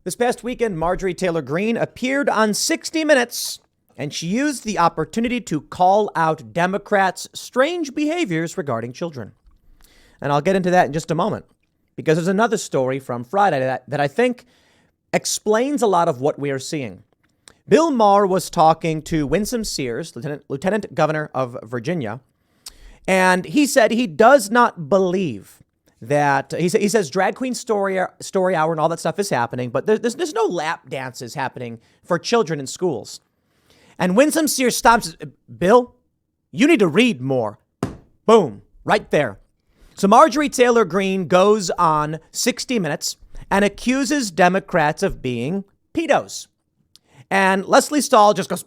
This past weekend, Marjorie Taylor Greene appeared on 60 Minutes, and she used the opportunity to call out Democrats' strange behaviors regarding children. And I'll get into that in just a moment, because there's another story from Friday that I think explains a lot of what we are seeing. Bill Maher was talking to Winsome Sears, Lieutenant Governor of Virginia, and he said he does not believe that he says drag queen story hour and all that stuff is happening, but there's no lap dances happening for children in schools. And Winsome Sears stops. Bill, you need to read more. Boom, right there. So Marjorie Taylor Greene goes on 60 Minutes and accuses Democrats of being pedos. And Leslie Stahl just goes,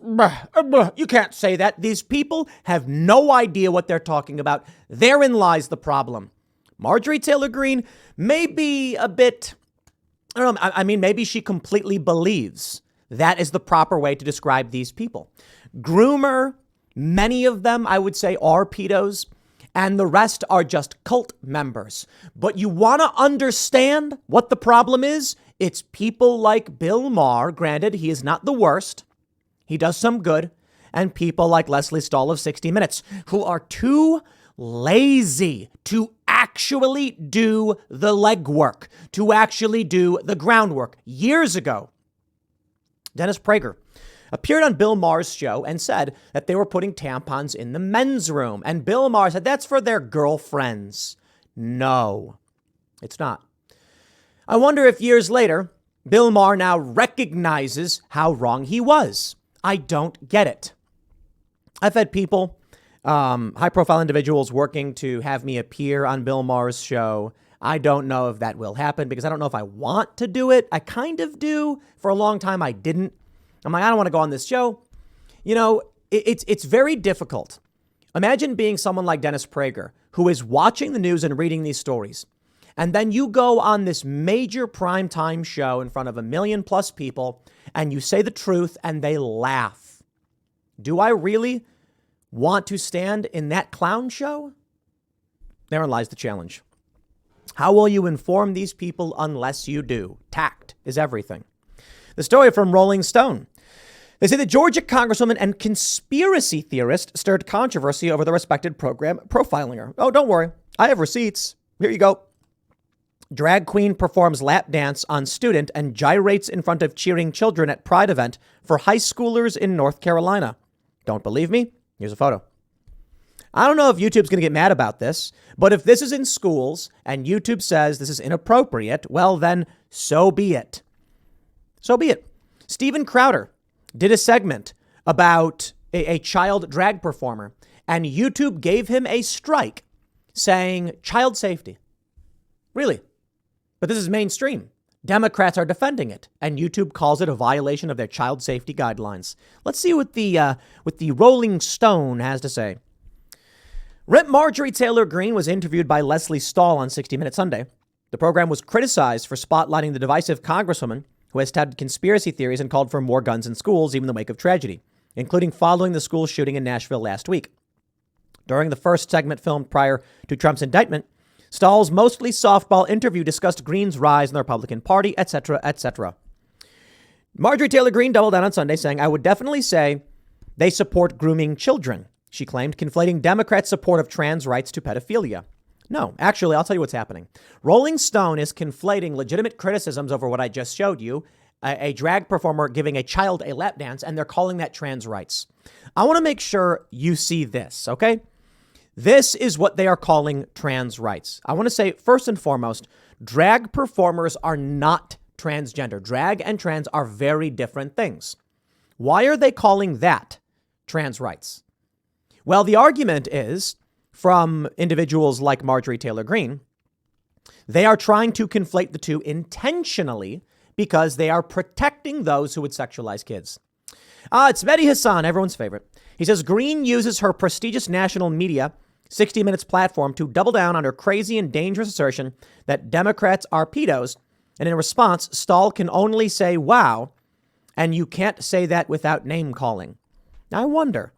you can't say that. These people have no idea what they're talking about. Therein lies the problem. Marjorie Taylor Greene may be a bit, I don't know, I mean, maybe she completely believes that is the proper way to describe these people. Groomer, many of them, I would say, are pedos, and the rest are just cult members. But you want to understand what the problem is? It's people like Bill Maher. Granted, he is not the worst. He does some good. And people like Leslie Stahl of 60 Minutes, who are too lazy to actually do the legwork, to actually do the groundwork. Years ago, Dennis Prager appeared on Bill Maher's show and said that they were putting tampons in the men's room. And Bill Maher said that's for their girlfriends. No, it's not. I wonder if years later, Bill Maher now recognizes how wrong he was. I don't get it. I've had people, high-profile individuals working to have me appear on Bill Maher's show. I don't know if that will happen because I don't know if I want to do it. I kind of do. For a long time, I didn't. I'm like, I don't want to go on this show. You know, it's very difficult. Imagine being someone like Dennis Prager, who is watching the news and reading these stories. And then you go on this major primetime show in front of 1 million+ people and you say the truth and they laugh. Do I really want to stand in that clown show? Therein lies the challenge. How will you inform these people unless you do? Tact is everything. The story from Rolling Stone. They say the Georgia congresswoman and conspiracy theorist stirred controversy over the respected program profiling her. Oh, don't worry. I have receipts. Here you go. Drag queen performs lap dance on student and gyrates in front of cheering children at Pride event for high schoolers in North Carolina. Don't believe me? Here's a photo. I don't know if YouTube's going to get mad about this, but if this is in schools and YouTube says this is inappropriate, well, then so be it. So be it. Steven Crowder did a segment about a child drag performer, and YouTube gave him a strike saying child safety. Really? But this is mainstream. Democrats are defending it, and YouTube calls it a violation of their child safety guidelines. Let's see what the Rolling Stone has to say. Rep. Marjorie Taylor Greene was interviewed by Leslie Stahl on 60 Minutes Sunday. The program was criticized for spotlighting the divisive congresswoman who has touted conspiracy theories and called for more guns in schools, even in the wake of tragedy, including following the school shooting in Nashville last week. During the first segment filmed prior to Trump's indictment, Stahl's mostly softball interview discussed Greene's rise in the Republican Party, etc., etc. Marjorie Taylor Greene doubled down on Sunday, saying, I would definitely say they support grooming children, she claimed, conflating Democrats' support of trans rights to pedophilia. No, actually, I'll tell you what's happening. Rolling Stone is conflating legitimate criticisms over what I just showed you, a drag performer giving a child a lap dance, and they're calling that trans rights. I want to make sure you see this, okay? This is what they are calling trans rights. I want to say, first and foremost, drag performers are not transgender. Drag and trans are very different things. Why are they calling that trans rights? Well, the argument is from individuals like Marjorie Taylor Greene. They are trying to conflate the two intentionally because they are protecting those who would sexualize kids. It's Mehdi Hassan, everyone's favorite. He says Greene uses her prestigious national media 60 Minutes platform to double down on her crazy and dangerous assertion that Democrats are pedos. And in response, Stahl can only say, wow, and you can't say that without name calling. Now, I wonder,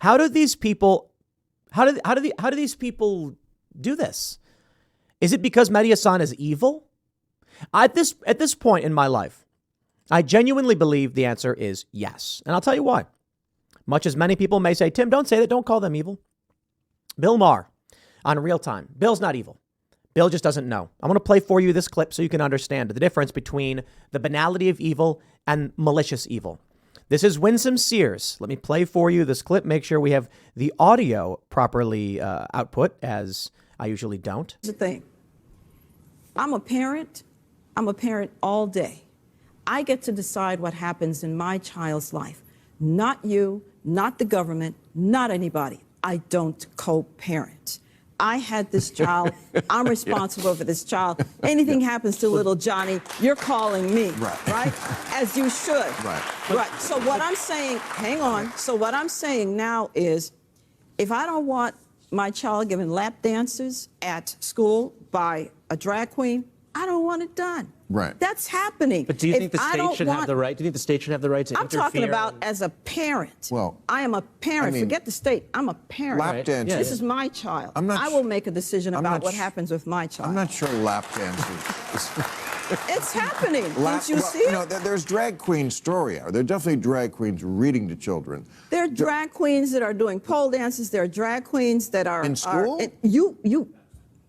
how do these people do this? Is it because Mehdi Hassan is evil? At this point in my life, I genuinely believe the answer is yes. And I'll tell you why. Much as many people may say, Tim, don't say that. Don't call them evil. Bill Maher on Real Time. Bill's not evil. Bill just doesn't know. I want to play for you this clip so you can understand the difference between the banality of evil and malicious evil. This is Winsome Sears. Let me play for you this clip. Make sure we have the audio properly output, as I usually don't. Here's the thing. I'm a parent. I'm a parent all day. I get to decide what happens in my child's life. Not you, not the government, not anybody. I don't co-parent. I had this child. I'm responsible for this child. Anything happens to little Johnny, you're calling me, right? As you should. Right. So what I'm saying, hang on. So what I'm saying now is, if I don't want my child given lap dances at school by a drag queen, I don't want it done. Right. That's happening. But do you think the state should have the right? Do you think the state should have the right to interfere? I'm talking about as a parent. Well, I am a parent. I mean, forget the state. I'm a parent. lap dances. This is my child. I will make a decision about what happens with my child. I'm not sure lap dances. It's happening. Don't you see it? No, there's drag queen story out. There are definitely drag queens reading to children. There are drag queens that are doing pole dances. There are drag queens that are in school. You.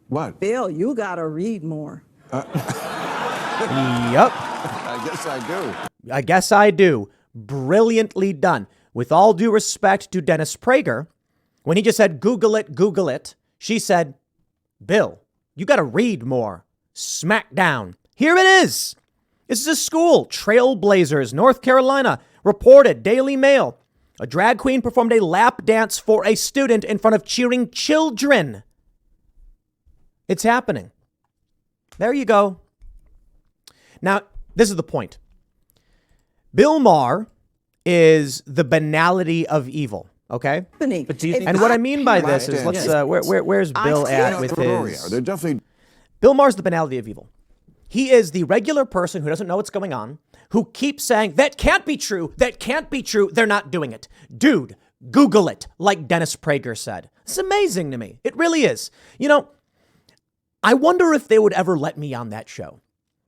What? Bill, you gotta read more. Yep. I guess I do. Brilliantly done. With all due respect to Dennis Prager, when he just said, Google it, she said, Bill, you got to read more. Smack down. Here it is. This is a school. Trailblazers, North Carolina. Reported, Daily Mail. A drag queen performed a lap dance for a student in front of cheering children. It's happening. There you go. Now, this is the point. Bill Maher is the banality of evil, okay? But do you think and what I mean by this is, let's where's Bill at with his... They're definitely... Bill Maher's the banality of evil. He is the regular person who doesn't know what's going on, who keeps saying, that can't be true, they're not doing it. Dude, Google it, like Dennis Prager said. It's amazing to me. It really is. You know, I wonder if they would ever let me on that show.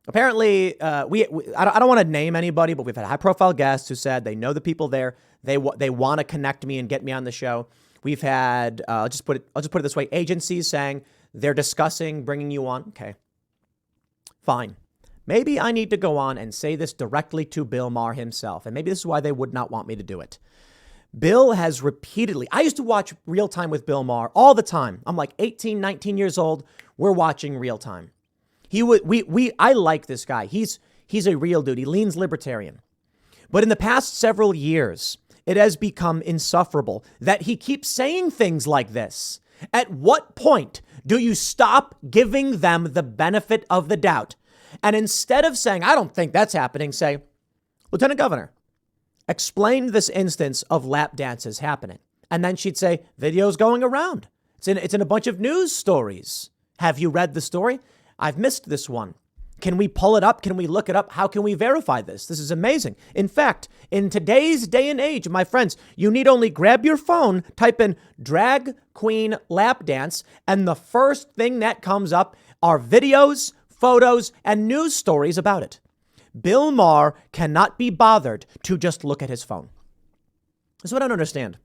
Apparently, I don't want to name anybody, but we've had high-profile guests who said they know the people there. They want to connect me and get me on the show. We've had, I'll just put it this way, agencies saying they're discussing bringing you on. Okay, fine. Maybe I need to go on and say this directly to Bill Maher himself, and maybe this is why they would not want me to do it. Bill has repeatedly, I used to watch Real Time with Bill Maher all the time. I'm like 18, 19 years old. We're watching Real Time. I like this guy. He's a real dude. He leans libertarian. But in the past several years, it has become insufferable that he keeps saying things like this. At what point do you stop giving them the benefit of the doubt? And instead of saying, I don't think that's happening, say, Lieutenant Governor, explain this instance of lap dances happening. And then she'd say, video's going around. It's in a bunch of news stories. Have you read the story? I've missed this one. Can we pull it up? Can we look it up? How can we verify this? This is amazing. In fact, in today's day and age, my friends, you need only grab your phone, type in drag queen lap dance, and the first thing that comes up are videos, photos, and news stories about it. Bill Maher cannot be bothered to just look at his phone. This is what I don't understand.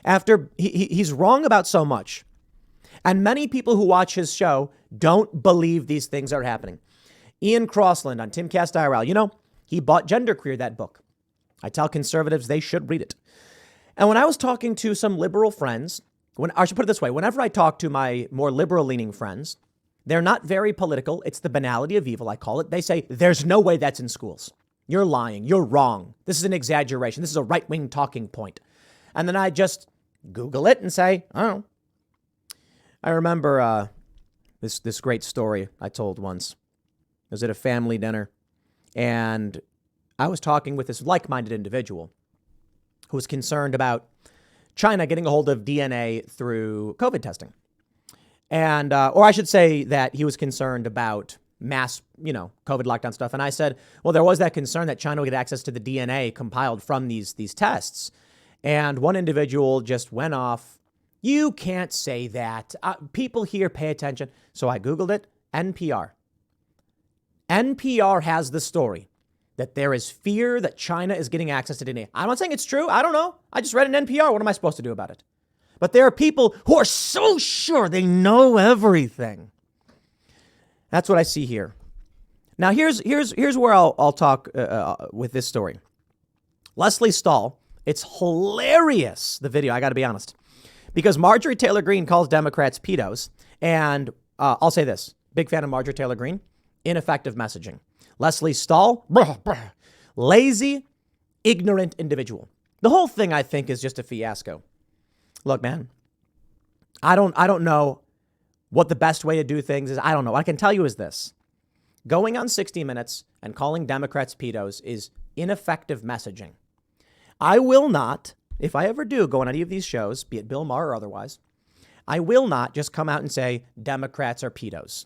After he's wrong about so much, and many people who watch his show don't believe these things are happening. Ian Crossland on Timcast IRL, you know, he bought Genderqueer, that book. I tell conservatives they should read it. And when I was talking to some liberal friends, I should put it this way, whenever I talk to my more liberal-leaning friends, they're not very political. It's the banality of evil, I call it. They say, there's no way that's in schools. You're lying. You're wrong. This is an exaggeration. This is a right-wing talking point. And then I just Google it and say, I don't know. I remember this great story I told once. I was at a family dinner, and I was talking with this like-minded individual who was concerned about China getting a hold of DNA through COVID testing. And, or I should say that he was concerned about mass, COVID lockdown stuff. And I said, well, there was that concern that China would get access to the DNA compiled from these tests. And one individual just went off. You can't say that. People here pay attention. So I Googled it. NPR. NPR has the story that there is fear that China is getting access to DNA. I'm not saying it's true. I don't know. I just read an NPR. What am I supposed to do about it? But there are people who are so sure they know everything. That's what I see here. Now, here's where I'll talk with this story. Leslie Stahl, it's hilarious, the video, I got to be honest, because Marjorie Taylor Greene calls Democrats pedos. And I'll say this, big fan of Marjorie Taylor Greene, ineffective messaging. Leslie Stahl, lazy, ignorant individual. The whole thing, I think, is just a fiasco. Look, man, I don't know what the best way to do things is. I don't know. What I can tell you is this. Going on 60 Minutes and calling Democrats pedos is ineffective messaging. I will not, if I ever do go on any of these shows, be it Bill Maher or otherwise, I will not just come out and say Democrats are pedos.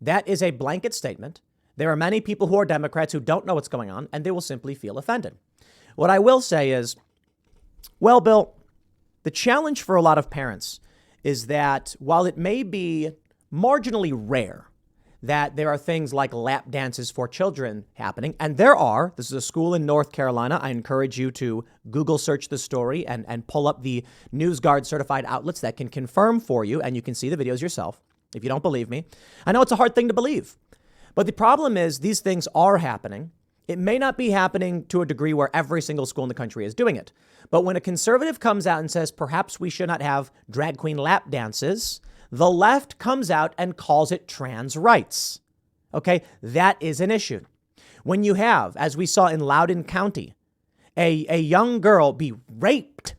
That is a blanket statement. There are many people who are Democrats who don't know what's going on, and they will simply feel offended. What I will say is, well, Bill, the challenge for a lot of parents is that while it may be marginally rare that there are things like lap dances for children happening, and there are, this is a school in North Carolina. I encourage you to Google search the story and pull up the NewsGuard certified outlets that can confirm for you, and you can see the videos yourself if you don't believe me. I know it's a hard thing to believe, but the problem is these things are happening. It may not be happening to a degree where every single school in the country is doing it. But when a conservative comes out and says, perhaps we should not have drag queen lap dances, the left comes out and calls it trans rights. Okay, that is an issue. When you have, as we saw in Loudoun County, a young girl be raped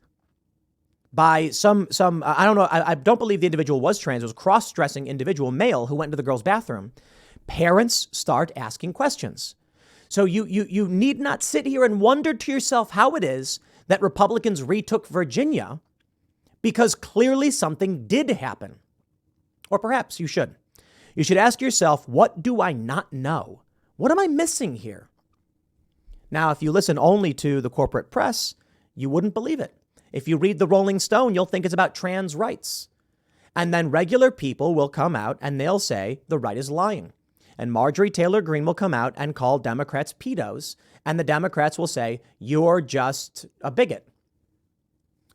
by some I don't know, I don't believe the individual was trans, it was a cross-dressing individual, male, who went into the girl's bathroom. Parents start asking questions. So you need not sit here and wonder to yourself how it is that Republicans retook Virginia, because clearly something did happen. Or perhaps you should. You should ask yourself, what do I not know? What am I missing here? Now, if you listen only to the corporate press, you wouldn't believe it. If you read the Rolling Stone, you'll think it's about trans rights. And then regular people will come out and they'll say the right is lying. And Marjorie Taylor Greene will come out and call Democrats pedos. And the Democrats will say, you're just a bigot.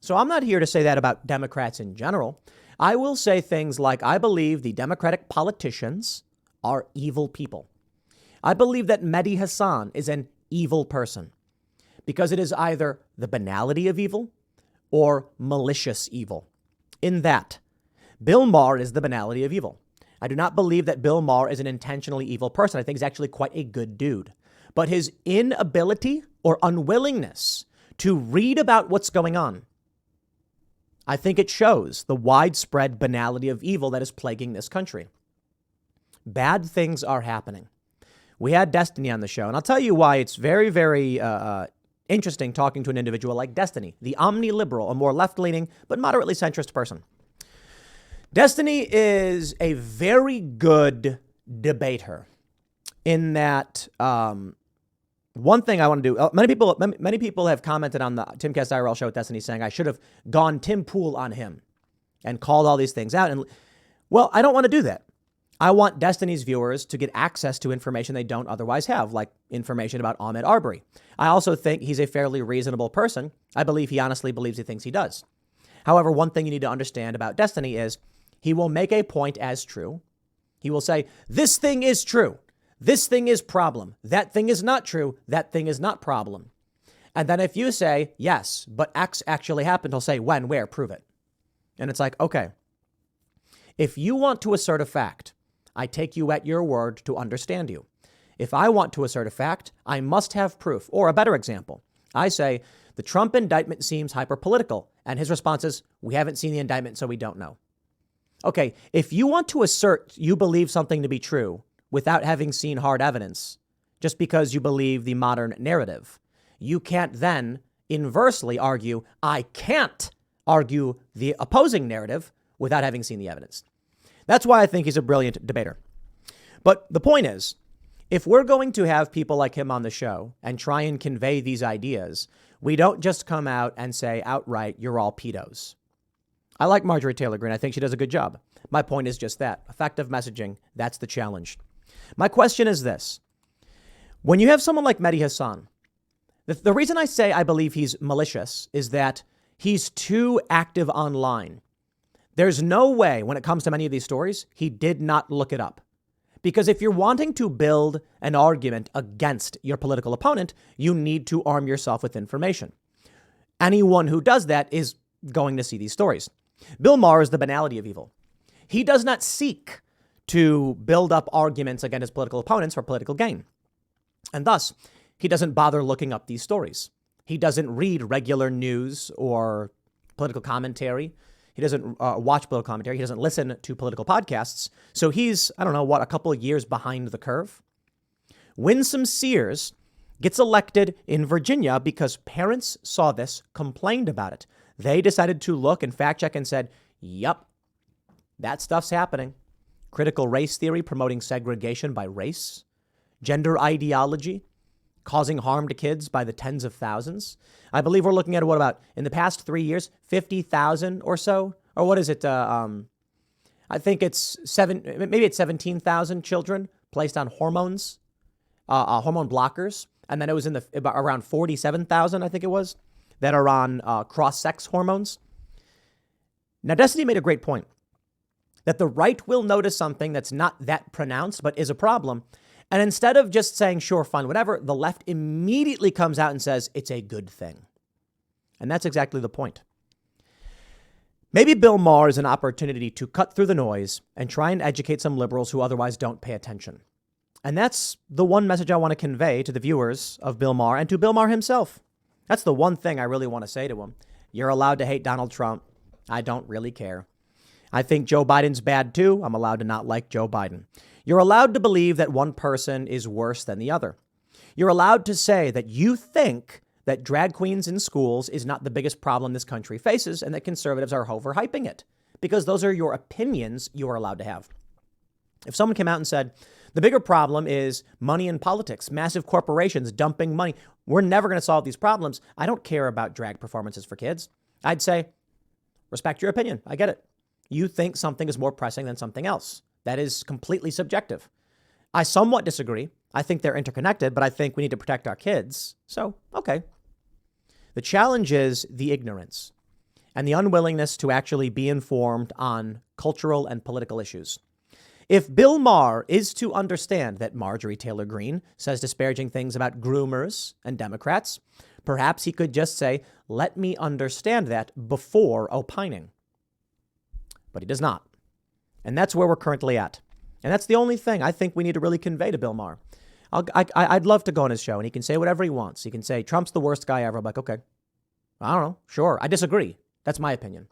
So I'm not here to say that about Democrats in general. I will say things like, I believe the Democratic politicians are evil people. I believe that Mehdi Hasan is an evil person because it is either the banality of evil or malicious evil. In that, Bill Maher is the banality of evil. I do not believe that Bill Maher is an intentionally evil person. I think he's actually quite a good dude. But his inability or unwillingness to read about what's going on, I think it shows the widespread banality of evil that is plaguing this country. Bad things are happening. We had Destiny on the show, and I'll tell you why it's very, very interesting talking to an individual like Destiny, the omni-liberal, a more left-leaning but moderately centrist person. Destiny is a very good debater in that one thing I want to do, many people have commented on the Timcast IRL show with Destiny saying I should have gone Tim Pool on him and called all these things out. And well, I don't want to do that. I want Destiny's viewers to get access to information they don't otherwise have, like information about Ahmaud Arbery. I also think he's a fairly reasonable person. I believe he honestly believes he thinks he does. However, one thing you need to understand about Destiny is he will make a point as true. He will say, this thing is true. This thing is problem. That thing is not true. That thing is not problem. And then if you say, yes, but X actually happened, he'll say, when, where, prove it. And it's like, okay, if you want to assert a fact, I take you at your word to understand you. If I want to assert a fact, I must have proof. Or a better example, I say, the Trump indictment seems hyper-political. And his response is, we haven't seen the indictment, so we don't know. Okay, if you want to assert you believe something to be true without having seen hard evidence, just because you believe the modern narrative, you can't then inversely argue, I can't argue the opposing narrative without having seen the evidence. That's why I think he's a brilliant debater. But the point is, if we're going to have people like him on the show and try and convey these ideas, we don't just come out and say outright, you're all pedos. I like Marjorie Taylor Greene. I think she does a good job. My point is just that. Effective messaging, that's the challenge. My question is this. When you have someone like Mehdi Hassan, the reason I say I believe he's malicious is that he's too active online. There's no way when it comes to many of these stories, he did not look it up. Because if you're wanting to build an argument against your political opponent, you need to arm yourself with information. Anyone who does that is going to see these stories. Bill Maher is the banality of evil. He does not seek to build up arguments against his political opponents for political gain. And thus, he doesn't bother looking up these stories. He doesn't read regular news or political commentary. He doesn't watch political commentary. He doesn't listen to political podcasts. So he's, I don't know, a couple of years behind the curve. Winsome Sears gets elected in Virginia because parents saw this, complained about it. They decided to look and fact check and said, yep, that stuff's happening. Critical race theory promoting segregation by race, gender ideology causing harm to kids by the tens of thousands. I believe we're looking at what about in the past 3 years, 50,000 or so, or what is it? I think it's maybe it's 17,000 children placed on hormones, hormone blockers. And then it was in around 47,000, I think it was, that are on cross-sex hormones. Now, Destiny made a great point that the right will notice something that's not that pronounced, but is a problem. And instead of just saying, sure, fine, whatever, the left immediately comes out and says it's a good thing. And that's exactly the point. Maybe Bill Maher is an opportunity to cut through the noise and try and educate some liberals who otherwise don't pay attention. And that's the one message I want to convey to the viewers of Bill Maher and to Bill Maher himself. That's the one thing I really want to say to him. You're allowed to hate Donald Trump. I don't really care. I think Joe Biden's bad too. I'm allowed to not like Joe Biden. You're allowed to believe that one person is worse than the other. You're allowed to say that you think that drag queens in schools is not the biggest problem this country faces and that conservatives are overhyping it, because those are your opinions you are allowed to have. If someone came out and said, the bigger problem is money in politics, massive corporations dumping money, we're never going to solve these problems. I don't care about drag performances for kids. I'd say, respect your opinion. I get it. You think something is more pressing than something else. That is completely subjective. I somewhat disagree. I think they're interconnected, but I think we need to protect our kids. So, okay. The challenge is the ignorance and the unwillingness to actually be informed on cultural and political issues. If Bill Maher is to understand that Marjorie Taylor Greene says disparaging things about groomers and Democrats, perhaps he could just say, let me understand that before opining. But he does not. And that's where we're currently at. And that's the only thing I think we need to really convey to Bill Maher. I'd love to go on his show and he can say whatever he wants. He can say Trump's the worst guy ever. I'm like, okay, I don't know. Sure. I disagree. That's my opinion.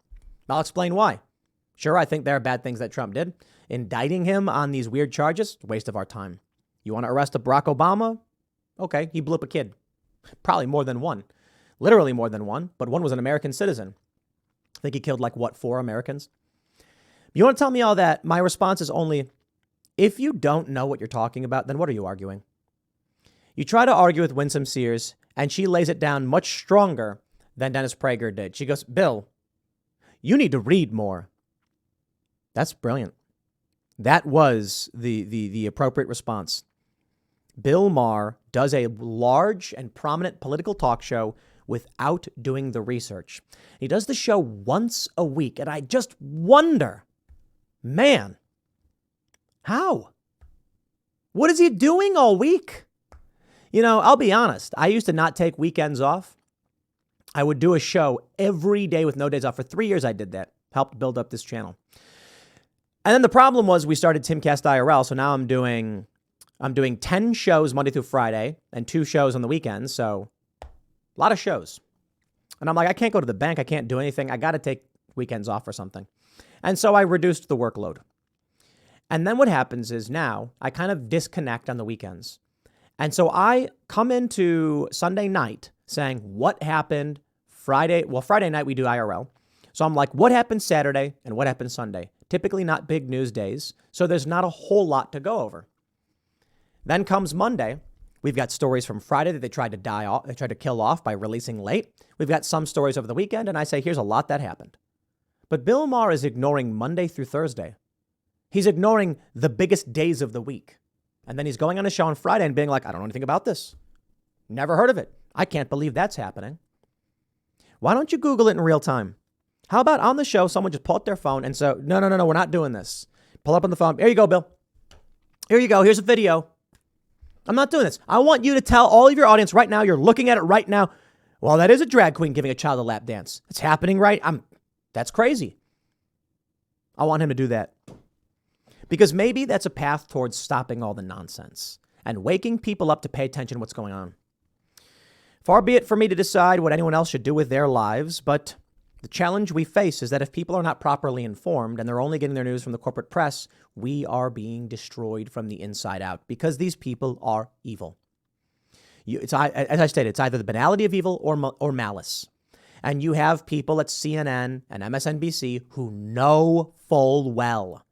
I'll explain why. Sure, I think there are bad things that Trump did. Indicting him on these weird charges, waste of our time. You want to arrest a Barack Obama? Okay, he blew up a kid. Probably more than one. Literally more than one, but one was an American citizen. I think he killed 4 Americans. You want to tell me all that? My response is only, if you don't know what you're talking about, then what are you arguing? You try to argue with Winsome Sears, and she lays it down much stronger than Dennis Prager did. She goes, Bill, you need to read more. That's brilliant. That was the appropriate response. Bill Maher does a large and prominent political talk show without doing the research. He does the show once a week, and I just wonder, man, how? What is he doing all week? I'll be honest. I used to not take weekends off. I would do a show every day with no days off. For 3 years, I did that. Helped build up this channel. And then the problem was we started Timcast IRL. So now I'm doing 10 shows Monday through Friday and 2 shows on the weekends. So a lot of shows. And I'm like, I can't go to the bank. I can't do anything. I got to take weekends off or something. And so I reduced the workload. And then what happens is now I kind of disconnect on the weekends. And so I come into Sunday night saying, what happened Friday? Well, Friday night we do IRL. So I'm like, what happened Saturday and what happened Sunday? Typically not big news days. So there's not a whole lot to go over. Then comes Monday. We've got stories from Friday that they tried to kill off by releasing late. We've got some stories over the weekend. And I say, here's a lot that happened. But Bill Maher is ignoring Monday through Thursday. He's ignoring the biggest days of the week. And then he's going on a show on Friday and being like, I don't know anything about this. Never heard of it. I can't believe that's happening. Why don't you Google it in real time? How about on the show, someone just pull up their phone and say, no, we're not doing this. Pull up on the phone. Here you go, Bill. Here you go. Here's a video. I'm not doing this. I want you to tell all of your audience right now, you're looking at it right now. Well, that is a drag queen giving a child a lap dance. It's happening, right? That's crazy. I want him to do that. Because maybe that's a path towards stopping all the nonsense and waking people up to pay attention to what's going on. Far be it for me to decide what anyone else should do with their lives, but the challenge we face is that if people are not properly informed and they're only getting their news from the corporate press, we are being destroyed from the inside out because these people are evil. As I stated, it's either the banality of evil or malice. And you have people at CNN and MSNBC who know full well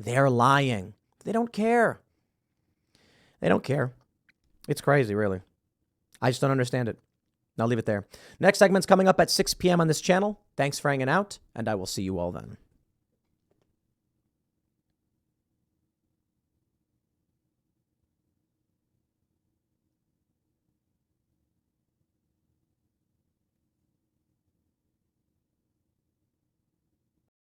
they're lying. They don't care. They don't care. It's crazy, really. I just don't understand it. I'll leave it there. Next segment's coming up at 6 p.m. on this channel. Thanks for hanging out, and I will see you all then.